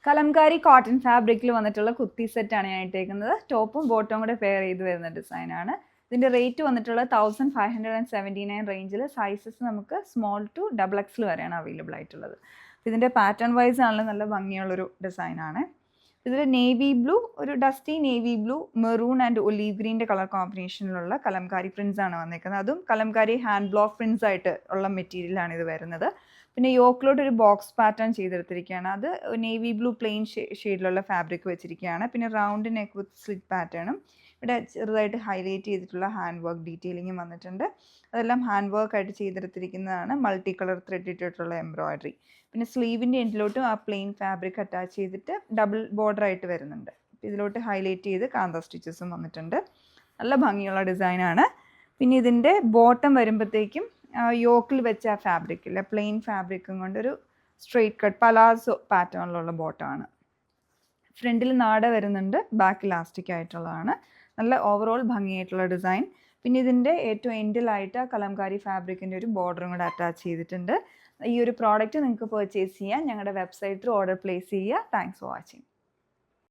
Kalamkari cotton ഫാബ്രിക്കിൽ വന്നിട്ടുള്ള കുർത്തി സെറ്റാണ് ഞാൻ ഇട്ടേക്കുന്നത്. ടോപ്പും ബോട്ടവും കൂടെ പെയർ ചെയ്ത് വരുന്ന ഡിസൈനാണ്. ഇതിൻ്റെ റേറ്റ് വന്നിട്ടുള്ള 1579 റേഞ്ചിൽ. സൈസസ് നമുക്ക് സ്മോൾ ടു XXL വരെയാണ് അവൈലബിൾ ആയിട്ടുള്ളത്. ഇതിൻ്റെ പാറ്റേൺ വൈസ് ആണെങ്കിലും നല്ല ഭംഗിയുള്ളൊരു ഡിസൈനാണ്. ഇതിൽ നേവി ബ്ലൂ, ഒരു dusty navy blue, maroon and olive ഗ്രീൻ്റെ കളർ കോമ്പിനേഷനിലുള്ള കലംകാരി പ്രിൻസ് ആണ് വന്നിരിക്കുന്നത്. അതും കലംകാരി ഹാൻഡ് ബ്ലോക്ക് പ്രിൻസ് ആയിട്ട് ഉള്ള മെറ്റീരിയലാണ് ഇത് വരുന്നത്. പിന്നെ യോക്കിലോട്ട് ഒരു ബോക്സ് പാറ്റേൺ ചെയ്തെടുത്തിരിക്കുകയാണ്. അത് നേവി ബ്ലൂ പ്ലെയിൻ ഷെയ്ഡിലുള്ള ഫാബ്രിക് വെച്ചിരിക്കുകയാണ്. പിന്നെ റൗണ്ട് നെക്ക് വിത്ത് സ്ലിറ്റ് പാറ്റേണും ഇവിടെ ചെറുതായിട്ട് ഹൈലൈറ്റ് ചെയ്തിട്ടുള്ള ഹാൻഡ് വർക്ക് ഡീറ്റെയിലിങ്ങും വന്നിട്ടുണ്ട്. അതെല്ലാം ഹാൻഡ് വർക്ക് ആയിട്ട് ചെയ്തെടുത്തിരിക്കുന്നതാണ്. മൾട്ടി കളർ ത്രെഡ് ഇട്ടിട്ടുള്ള എംബ്രോയിഡറി. പിന്നെ സ്ലീവിൻ്റെ എൻഡിലോട്ടും ആ പ്ലെയിൻ ഫാബ്രിക് അറ്റാച്ച് ചെയ്തിട്ട് ഡബിൾ ബോർഡർ ആയിട്ട് വരുന്നുണ്ട്. ഇതിലോട്ട് ഹൈലൈറ്റ് ചെയ്ത് കാന്ത സ്റ്റിച്ചസും വന്നിട്ടുണ്ട്. നല്ല ഭംഗിയുള്ള ഡിസൈനാണ്. പിന്നെ ഇതിൻ്റെ ബോട്ടം വരുമ്പോഴത്തേക്കും യോക്കിൽ വെച്ച ആ ഫാബ്രിക്കില്ല, പ്ലെയിൻ ഫാബ്രിക്കും കൊണ്ടൊരു സ്ട്രെയിറ്റ് കട്ട് പലാസോ പാറ്റേണിലുള്ള ബോട്ടമാണ്. ഫ്രണ്ടിൽ നാട വരുന്നുണ്ട്, ബാക്ക് ഇലാസ്റ്റിക് ആയിട്ടുള്ളതാണ്. നല്ല ഓവറോൾ ഭംഗിയായിട്ടുള്ള ഡിസൈൻ. പിന്നെ ഇതിൻ്റെ ഏറ്റവും എൻഡിലായിട്ട് കലംകാരി ഫാബ്രിക്കിൻ്റെ ഒരു ബോർഡറും കൂടെ അറ്റാച്ച് ചെയ്തിട്ടുണ്ട്. ഈ ഒരു പ്രോഡക്റ്റ് നിങ്ങൾക്ക് പർച്ചേസ് ചെയ്യാൻ ഞങ്ങളുടെ വെബ്സൈറ്റിൽ ഓർഡർ പ്ലേസ് ചെയ്യുക. Thanks for watching.